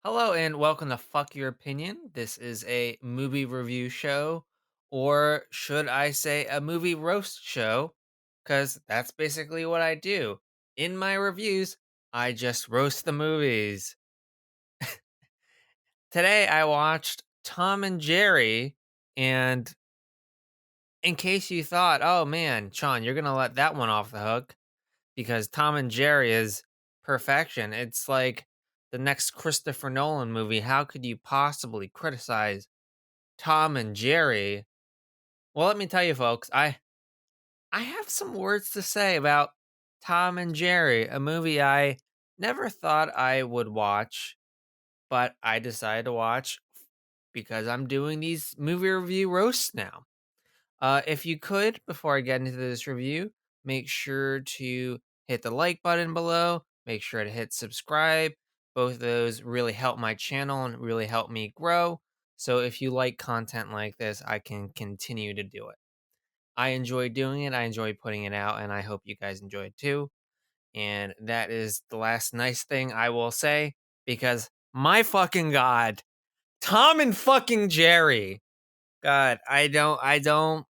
Hello and welcome to Fuck Your Opinion. This is a movie review show, or should I say a movie roast show? Because that's basically what I do. In my reviews, I just roast the movies. Today I watched Tom and Jerry, and in case you thought, oh man, Sean, you're going to let that one off the hook because Tom and Jerry is perfection. It's like the next Christopher Nolan movie. How could you possibly criticize Tom and Jerry? Well, let me tell you, folks, I have some words to say about Tom and Jerry, a movie I never thought I would watch, but I decided to watch because I'm doing these movie review roasts now. If you could, before I get into this review, make sure to hit the like button below. Make sure to hit subscribe. Both of those really help my channel and really help me grow. So if you like content like this, I can continue to do it. I enjoy doing it. I enjoy putting it out, and I hope you guys enjoy it too. And that is the last nice thing I will say because my fucking god, Tom and fucking Jerry. God, I don't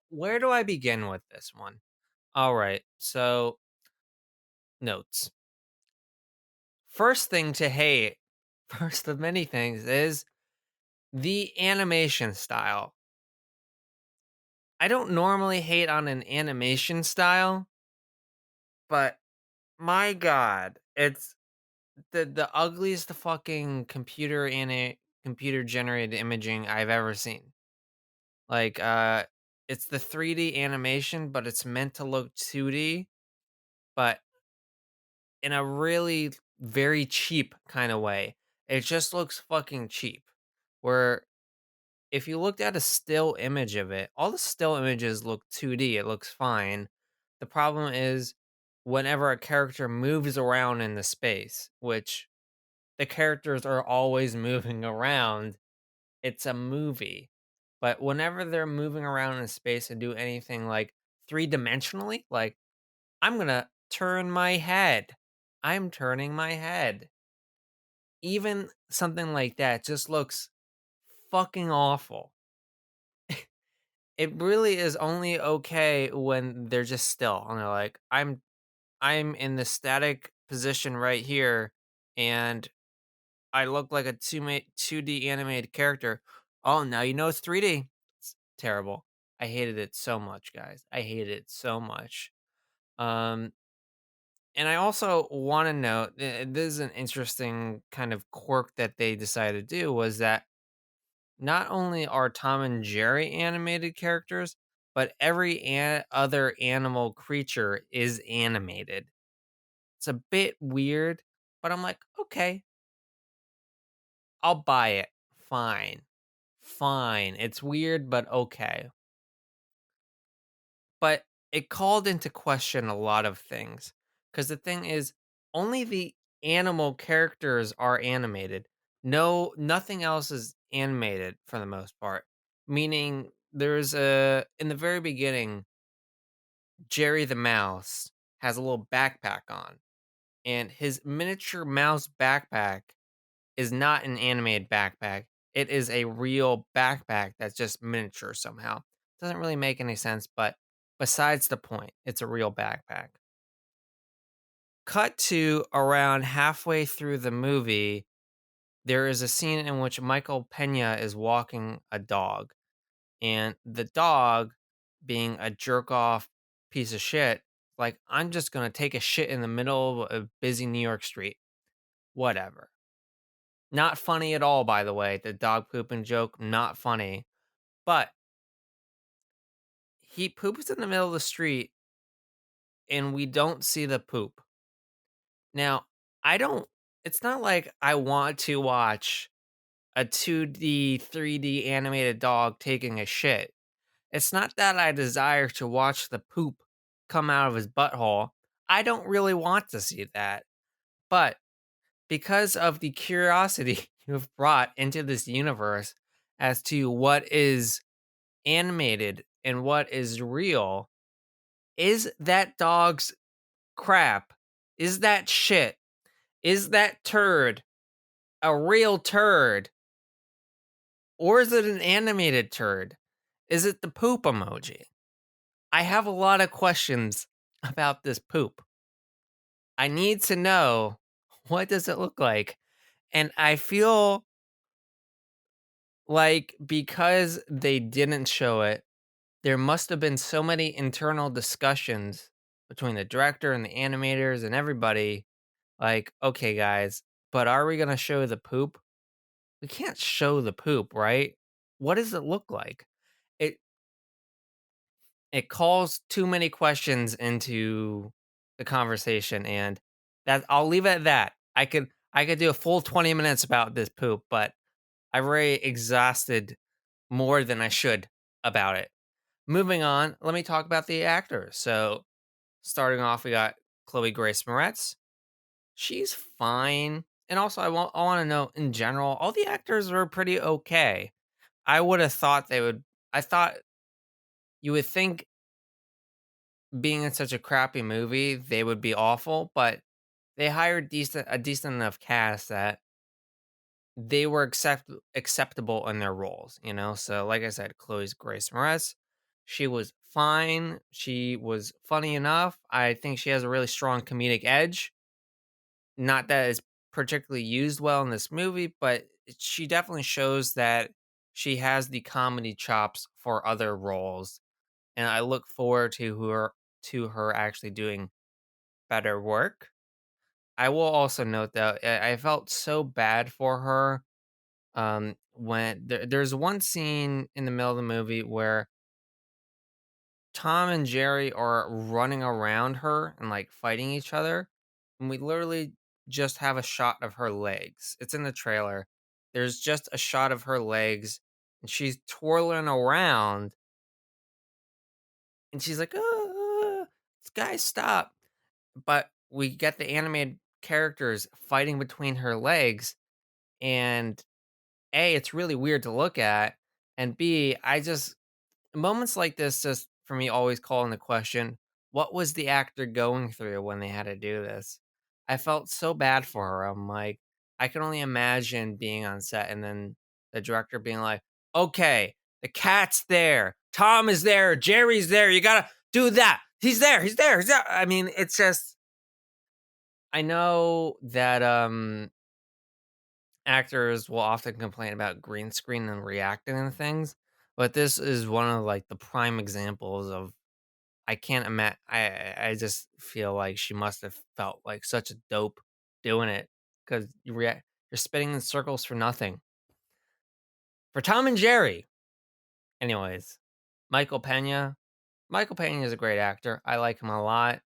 where do I begin with this one? All right. So, notes. First thing to hate, first of many things, is the animation style. I don't normally hate on an animation style, but my god, it's the ugliest fucking computer generated imaging I've ever seen. Like it's the 3D animation, but it's meant to look 2D, but in a really very cheap kind of way. It just looks fucking cheap. Where if you looked at a still image of it, all the still images look 2D. It looks fine. The problem is whenever a character moves around in the space, which the characters are always moving around, it's a movie. But whenever they're moving around in space and do anything like three-dimensionally, like I'm gonna turn my head. I'm turning my head. Even something like that just looks fucking awful. It really is only okay when they're just still and they're like, I'm in the static position right here and I look like a 2D animated character. Oh, now you know it's 3D. It's terrible. I hated it so much, guys. I hated it so much. Um And I also want to note, this is an interesting kind of quirk that they decided to do was that not only are Tom and Jerry animated characters, but every other animal creature is animated. It's a bit weird, but I'm like, okay, I'll buy it. Fine. Fine. It's weird, but okay. But it called into question a lot of things. Because the thing is, only the animal characters are animated. No, nothing else is animated for the most part. Meaning, there's in the very beginning, Jerry the mouse has a little backpack on, and his miniature mouse backpack is not an animated backpack. It is a real backpack that's just miniature somehow. Doesn't really make any sense, but besides the point, it's a real backpack. Cut to around halfway through the movie, there is a scene in which Michael Pena is walking a dog, and the dog, being a jerk off piece of shit, like, I'm just gonna take a shit in the middle of a busy New York street. Whatever. Not funny at all, by the way. The dog pooping joke, not funny. But he poops in the middle of the street and we don't see the poop. Now, I don't, it's not like I want to watch a 2D, 3D animated dog taking a shit. It's not that I desire to watch the poop come out of his butthole. I don't really want to see that. But because of the curiosity you have brought into this universe as to what is animated and what is real, is that dog's crap? Is that shit? Is that turd a real turd, or is it an animated turd? Is it the poop emoji? I have a lot of questions about this poop. I need to know, what does it look like? And I feel like because they didn't show it, there must have been so many internal discussions between the director and the animators and everybody. Like, okay, guys, but are we going to show the poop? We can't show the poop, right? What does it look like? It it calls too many questions into the conversation, and that I'll leave it at that. I could do a full 20 minutes about this poop, but I've already exhausted more than I should about it. Moving on, let me talk about the actors. So, starting off, we got Chloe Grace Moretz. She's fine. And also, I want to know in general, all the actors are pretty okay. I would have thought they would. I thought you would think being in such a crappy movie, they would be awful, but they hired a decent enough cast that they were acceptable in their roles, you know? So, like I said, Chloe's Grace Moretz, she was fine. She was funny enough. I think she has a really strong comedic edge. Not that it's particularly used well in this movie, but she definitely shows that she has the comedy chops for other roles, and I look forward to her actually doing better work. I will also note though, I felt so bad for her. When there's one scene in the middle of the movie where Tom and Jerry are running around her and like fighting each other, and we literally just have a shot of her legs. It's in the trailer. There's just a shot of her legs, and she's twirling around, and she's like, guys, stop!" But we get the animated characters fighting between her legs, and A, it's really weird to look at, and B, I just moments like this just for me always call into question, what was the actor going through when they had to do this? I felt so bad for her. I'm like, I can only imagine being on set and then the director being like, okay, the cat's there, Tom is there, Jerry's there, you gotta do that. He's there, he's there, he's there. I mean, it's just I know that actors will often complain about green screen and reacting and things, but this is one of like the prime examples of I can't imagine. I just feel like she must have felt like such a dope doing it because you're spinning in circles for nothing. For Tom and Jerry, anyways, Michael Pena. Michael Pena is a great actor. I like him a lot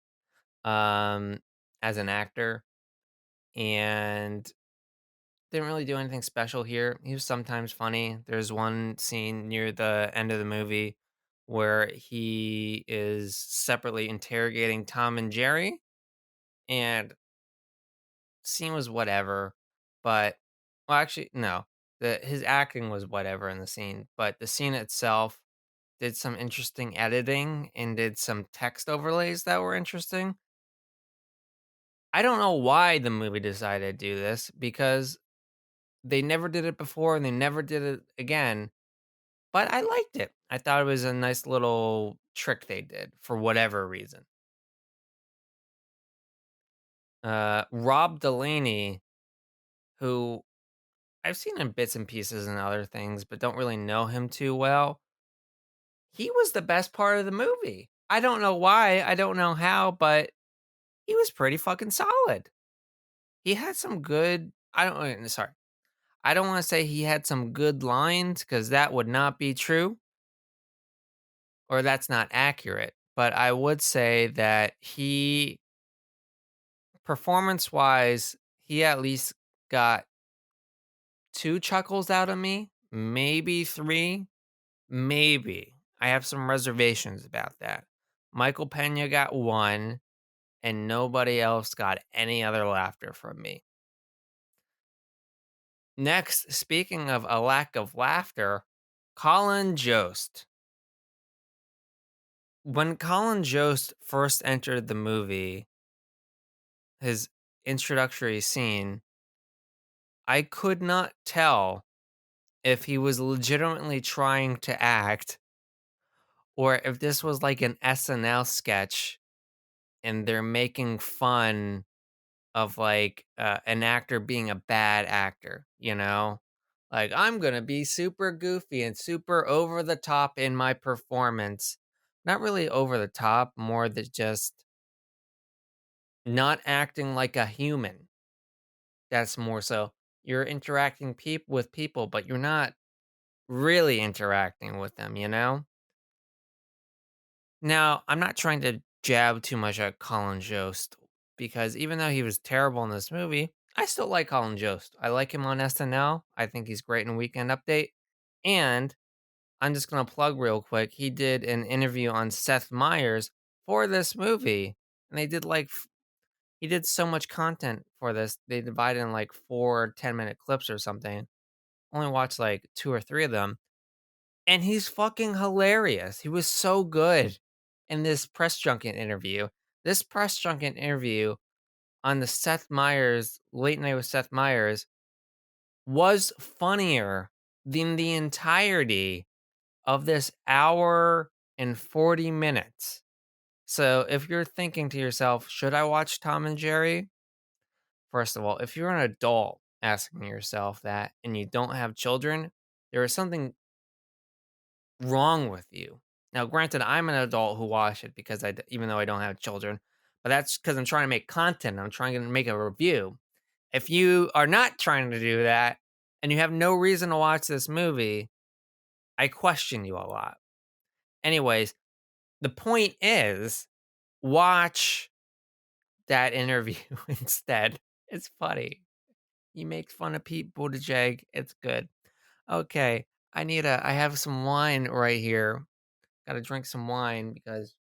um, as an actor, and didn't really do anything special here. He was sometimes funny. There's one scene near the end of the movie where he is separately interrogating Tom and Jerry, and scene was whatever. But well, actually, no, the his acting was whatever in the scene, but the scene itself did some interesting editing and did some text overlays that were interesting. I don't know why the movie decided to do this because they never did it before and they never did it again, but I liked it. I thought it was a nice little trick they did for whatever reason. Rob Delaney, who I've seen in bits and pieces and other things, but don't really know him too well. He was the best part of the movie. I don't know why, I don't know how, but he was pretty fucking solid. He had some good I don't sorry. I don't want to say he had some good lines because that would not be true or that's not accurate. But I would say that he, performance wise, he at least got two chuckles out of me, maybe three, maybe. I have some reservations about that. Michael Pena got one, and nobody else got any other laughter from me. Next, speaking of a lack of laughter, Colin Jost. When Colin Jost first entered the movie, his introductory scene, I could not tell if he was legitimately trying to act or if this was like an SNL sketch and they're making fun of like an actor being a bad actor, you know? Like, I'm gonna be super goofy and super over the top in my performance. Not really over the top, more than just not acting like a human. That's more so. You're interacting with people, but you're not really interacting with them, you know? Now, I'm not trying to jab too much at Colin Jost because even though he was terrible in this movie, I still like Colin Jost. I like him on SNL. I think he's great in Weekend Update. And I'm just going to plug real quick. He did an interview on Seth Meyers for this movie. And they did he did so much content for this. They divided in like 4 10-minute clips or something. Only watched like two or three of them. And he's fucking hilarious. He was so good in this press junket interview. This press junket interview on the Seth Meyers Late Night with Seth Meyers was funnier than the entirety of this hour and 40 minutes. So if you're thinking to yourself, should I watch Tom and Jerry? First of all, if you're an adult asking yourself that and you don't have children, there is something wrong with you. Now, granted, I'm an adult who watched it because even though I don't have children, but that's because I'm trying to make content. I'm trying to make a review. If you are not trying to do that and you have no reason to watch this movie, I question you a lot. Anyways, the point is, watch that interview instead. It's funny. He makes fun of Pete Buttigieg. It's good. Okay, I have some wine right here. Got to drink some wine because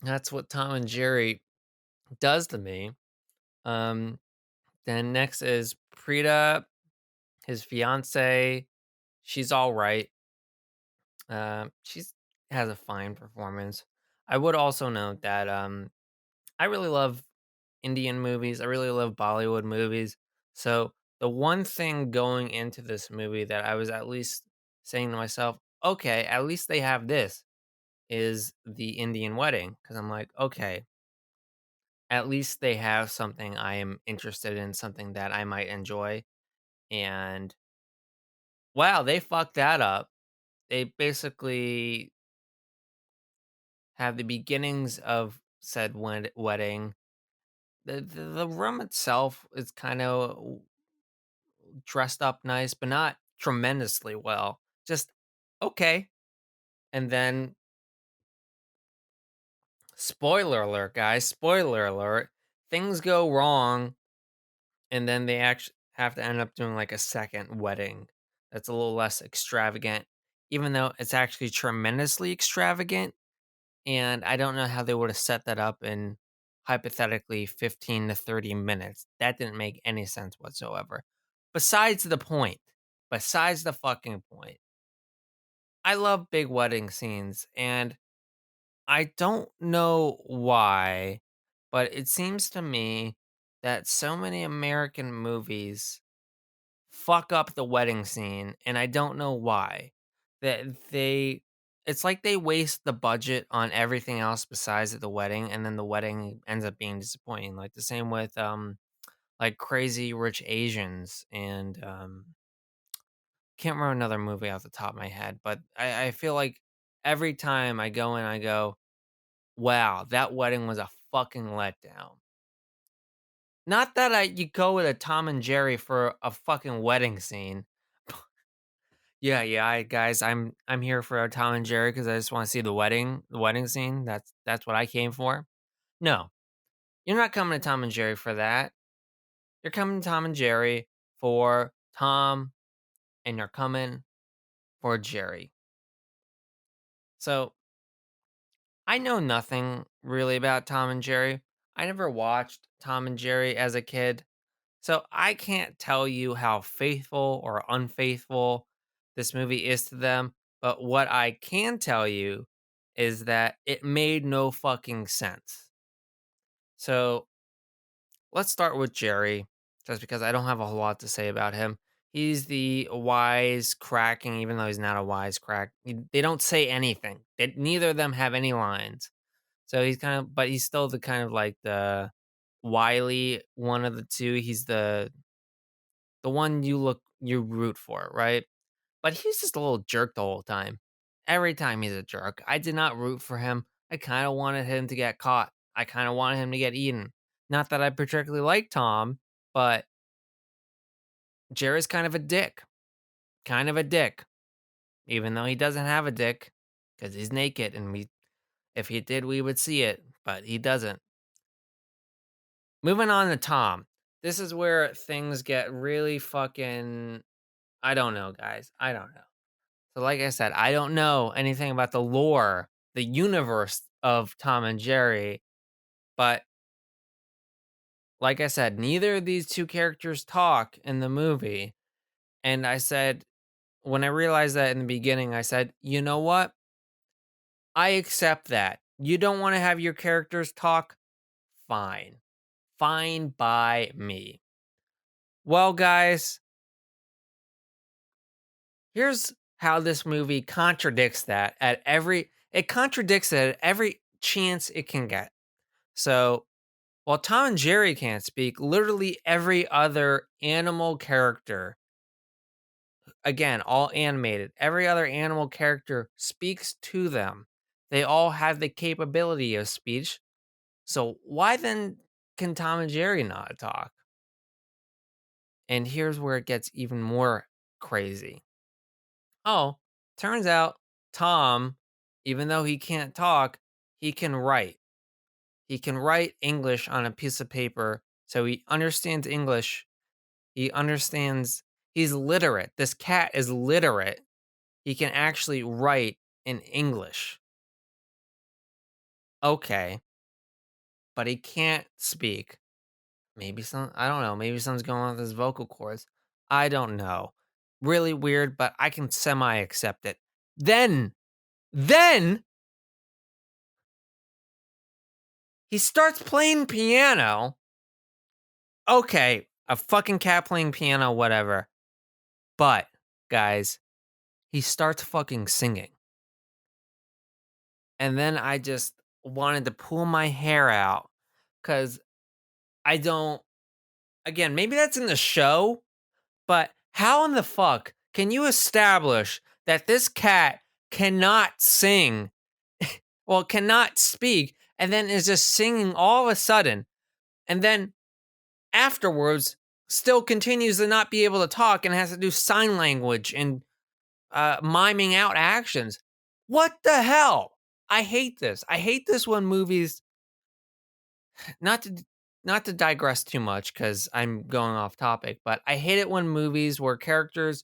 that's what Tom and Jerry does to me. Um, then next is Preeta, his fiance. She's all right. She's has a fine performance. I would also note that I really love Indian movies. I really love Bollywood movies. So the one thing going into this movie that I was at least saying to myself, okay, at least they have this is the Indian wedding because I'm like, okay, at least they have something I am interested in, something that I might enjoy. And wow, they fucked that up. They basically have the beginnings of said wedding. The room itself is kind of dressed up nice, but not tremendously well. Just okay. And then, spoiler alert, guys, spoiler alert, things go wrong and then they actually have to end up doing like a second wedding that's a little less extravagant, even though it's actually tremendously extravagant. And I don't know how they would have set that up in hypothetically 15 to 30 minutes. That didn't make any sense whatsoever. Besides the point, besides the fucking point, I love big wedding scenes. And I don't know why, but it seems to me that so many American movies fuck up the wedding scene, and I don't know why. That they it's like they waste the budget on everything else besides the wedding, and then the wedding ends up being disappointing. Like the same with like Crazy Rich Asians and can't remember another movie off the top of my head, but I feel like every time I go in, I go, wow, that wedding was a fucking letdown. Not that you go with a Tom and Jerry for a fucking wedding scene. Yeah, yeah, guys, I'm here for a Tom and Jerry because I just want to see the wedding scene. That's what I came for. No, you're not coming to Tom and Jerry for that. You're coming to Tom and Jerry for Tom, and you're coming for Jerry. So I know nothing really about Tom and Jerry. I never watched Tom and Jerry as a kid. So I can't tell you how faithful or unfaithful this movie is to them, but what I can tell you is that it made no fucking sense. So Let's start with Jerry, just because I don't have a whole lot to say about him. He's the wise cracking, even though he's not a wise crack. They don't say anything. Neither of them have any lines. So he's kind of, but he's still the kind of like the wily one of the two. He's the one you root for, right? But he's just a little jerk the whole time. Every time he's a jerk. I did not root for him. I kind of wanted him to get caught. I kind of wanted him to get eaten. Not that I particularly like Tom, but Jerry's kind of a dick. Kind of a dick. Even though he doesn't have a dick, because he's naked, and if he did, we would see it, but he doesn't. Moving on to Tom. This is where things get really fucking. I don't know, guys. I don't know. So, like I said, I don't know anything about the lore, the universe of Tom and Jerry, but like I said, neither of these two characters talk in the movie. And I said, when I realized that in the beginning, I said, you know what? I accept that. You don't want to have your characters talk? Fine. Fine by me. Well, guys, here's how this movie contradicts that it contradicts it at every chance it can get. So, while Tom and Jerry can't speak, literally every other animal character, again, all animated, every other animal character speaks to them. They all have the capability of speech. So why then can Tom and Jerry not talk? And here's where it gets even more crazy. Oh, turns out Tom, even though he can't talk, he can write. He can write English on a piece of paper. So he understands English. He understands, he's literate. This cat is literate. He can actually write in English. Okay, but he can't speak. Maybe I don't know, maybe something's going on with his vocal cords. I don't know. Really weird, but I can semi accept it. Then, then he starts playing piano. Okay, a fucking cat playing piano, whatever. But, guys, he starts fucking singing. And then I just wanted to pull my hair out because I don't, again, maybe that's in the show, but how in the fuck can you establish that this cat cannot sing, well, cannot speak, and then is just singing all of a sudden, and then afterwards still continues to not be able to talk and has to do sign language and miming out actions? What the hell? I hate this. I hate this when movies, not to not to digress too much because I'm going off topic, but I hate it when movies where characters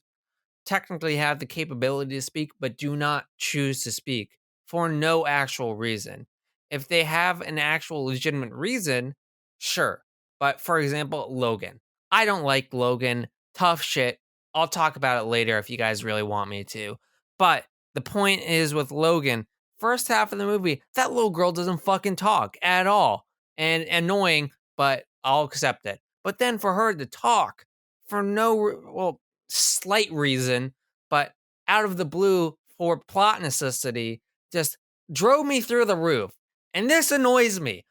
technically have the capability to speak, but do not choose to speak for no actual reason. If they have an actual legitimate reason, sure. But for example, Logan. I don't like Logan. Tough shit. I'll talk about it later if you guys really want me to. But the point is with Logan, first half of the movie, that little girl doesn't fucking talk at all. And annoying, but I'll accept it. But then for her to talk for well, slight reason, but out of the blue for plot necessity, just drove me through the roof. And this annoys me.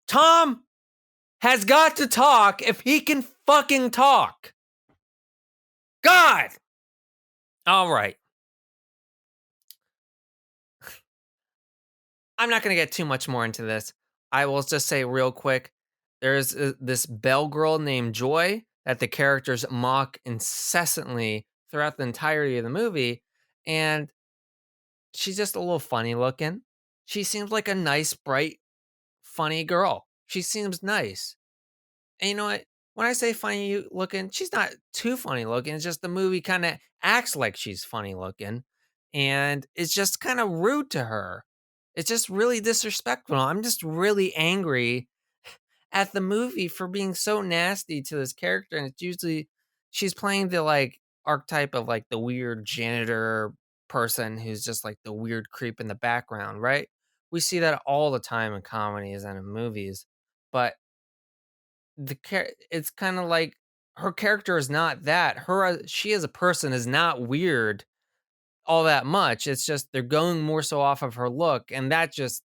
Tom has got to talk if he can fucking talk. God! All right. I'm not going to get too much more into this. I will just say real quick, there's this bell girl named Joy that the characters mock incessantly throughout the entirety of the movie, and she's just a little funny looking. She seems like a nice, bright, funny girl. She seems nice. And you know what? When I say funny looking, she's not too funny looking. It's just the movie kind of acts like she's funny looking. And it's just kind of rude to her. It's just really disrespectful. I'm just really angry at the movie for being so nasty to this character. And it's usually she's playing the like archetype of like the weird janitor person who's just like the weird creep in the background, right? We see that all the time in comedies and in movies. But it's kind of like her character is not that. She as a person is not weird all that much. It's just they're going more so off of her look, and that just,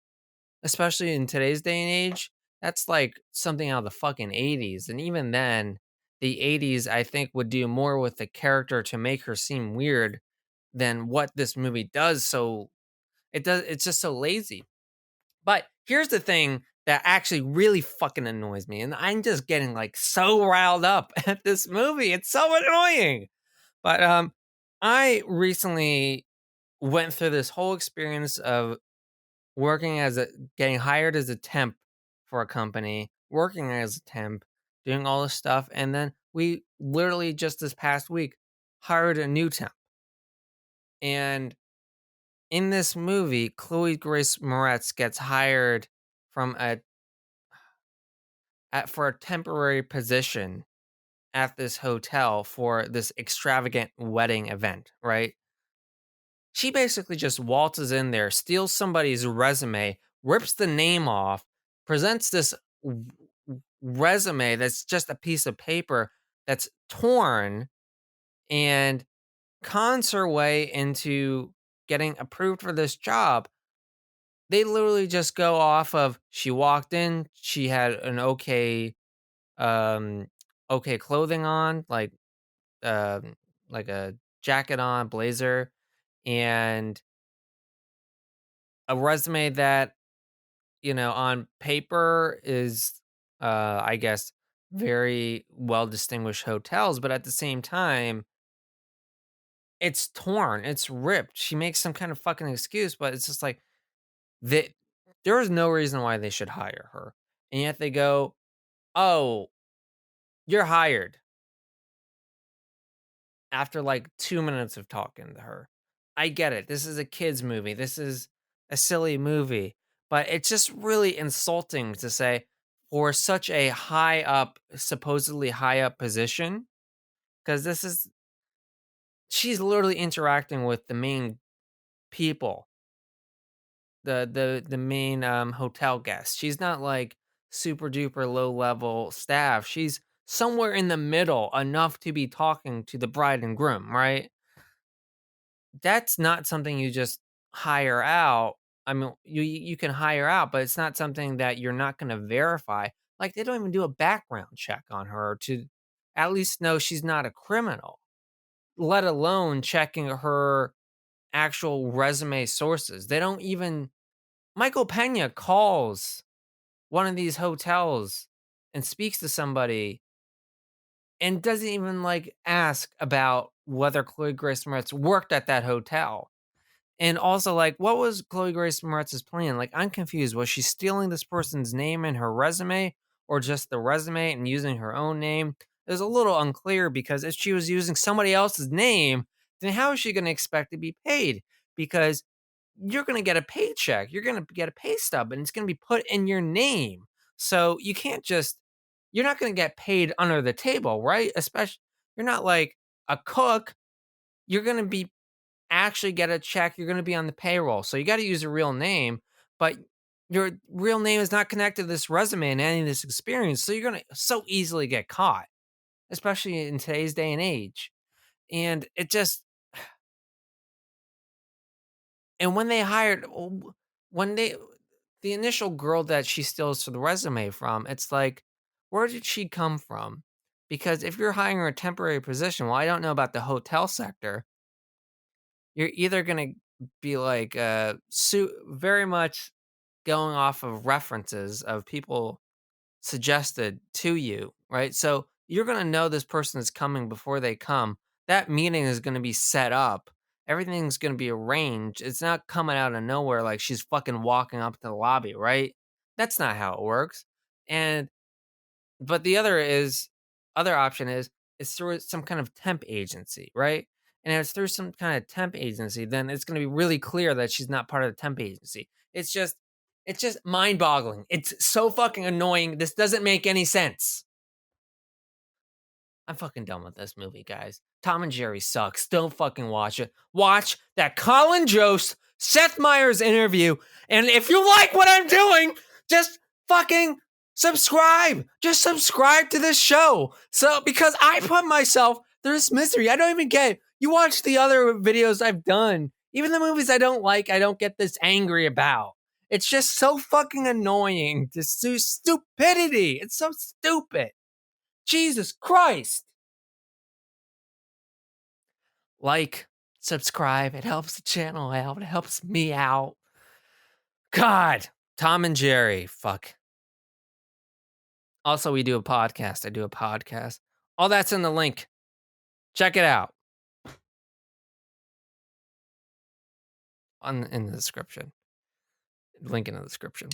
especially in today's day and age, that's like something out of the fucking 80s. And even then, the 80s I think would do more with the character to make her seem weird than what this movie does. So it's just so lazy. But here's the thing that actually really fucking annoys me, and I'm just getting like so riled up at this movie. It's so annoying. But I recently went through this whole experience of working as a getting hired as a temp for a company, working as a temp, doing all this stuff, and then we literally just this past week hired a new temp. And in this movie, Chloe Grace Moretz gets hired from for a temporary position at this hotel for this extravagant wedding event, right? She basically just waltzes in there, steals somebody's resume, rips the name off, presents this resume that's just a piece of paper that's torn, and cons her way into getting approved for this job. They literally just go off of she walked in, she had an um okay clothing on, um like a jacket on, blazer, and a resume that, on paper is, I guess, very well distinguished hotels, but at the same time, it's torn, it's ripped. She makes some kind of fucking excuse, but it's just like that. There is no reason why they should hire her, and yet they go, "Oh, you're hired." After like 2 minutes of talking to her, I get it. This is a kids movie. This is a silly movie, but it's just really insulting to say for such a supposedly high up position, because she's literally interacting with the main people, the main hotel guests. She's not like super duper low level staff. She's somewhere in the middle enough to be talking to the bride and groom, right? That's not something you just hire out. I mean, you can hire out, but it's not something that you're not gonna verify. Like, they don't even do a background check on her to at least know she's not a criminal, let alone checking her actual resume sources. They don't even Michael Pena calls one of these hotels and speaks to somebody and doesn't even, like, ask about whether Chloe Grace Moretz worked at that hotel. And also, like, what was Chloe Grace Moretz's plan? Like, I'm confused. Was she stealing this person's name in her resume or just the resume and using her own name? It was a little unclear because if she was using somebody else's name, then how is she going to expect to be paid? Because you're going to get a paycheck, you're going to get a pay stub, and it's going to be put in your name. So you can't just, you're not going to get paid under the table, right? Especially, you're not like a cook. You're going to be actually get a check, you're gonna be on the payroll. So you gotta use a real name, but your real name is not connected to this resume and any of this experience. So you're gonna so easily get caught, especially in today's day and age. And it just and when they hired when they the initial girl that she steals the resume from, it's like, where did she come from? Because if you're hiring a temporary position, well, I don't know about the hotel sector. You're either gonna be like, very much going off of references of people suggested to you, right? So you're gonna know this person is coming before they come. That meeting is gonna be set up. Everything's gonna be arranged. It's not coming out of nowhere like she's fucking walking up to the lobby, right? That's not how it works. And but other option is it's through some kind of temp agency, right? And if it's through some kind of temp agency, then it's gonna be really clear that she's not part of the temp agency. It's just mind-boggling. It's so fucking annoying. This doesn't make any sense. I'm fucking done with this movie, guys. Tom and Jerry sucks. Don't fucking watch it. Watch that Colin Jost, Seth Meyers interview. And if you like what I'm doing, just fucking Subscribe. Just subscribe to this show. So, because I put myself through this misery. I don't even get. You watch the other videos I've done. Even the movies I don't like, I don't get this angry about. It's just so fucking annoying to see stupidity. It's so stupid. Jesus Christ. Like, subscribe. It helps the channel out. It helps me out. God. Tom and Jerry. Fuck. Also, we do a podcast. I do a podcast. All that's in the link. Check it out. In the description. Link in the description.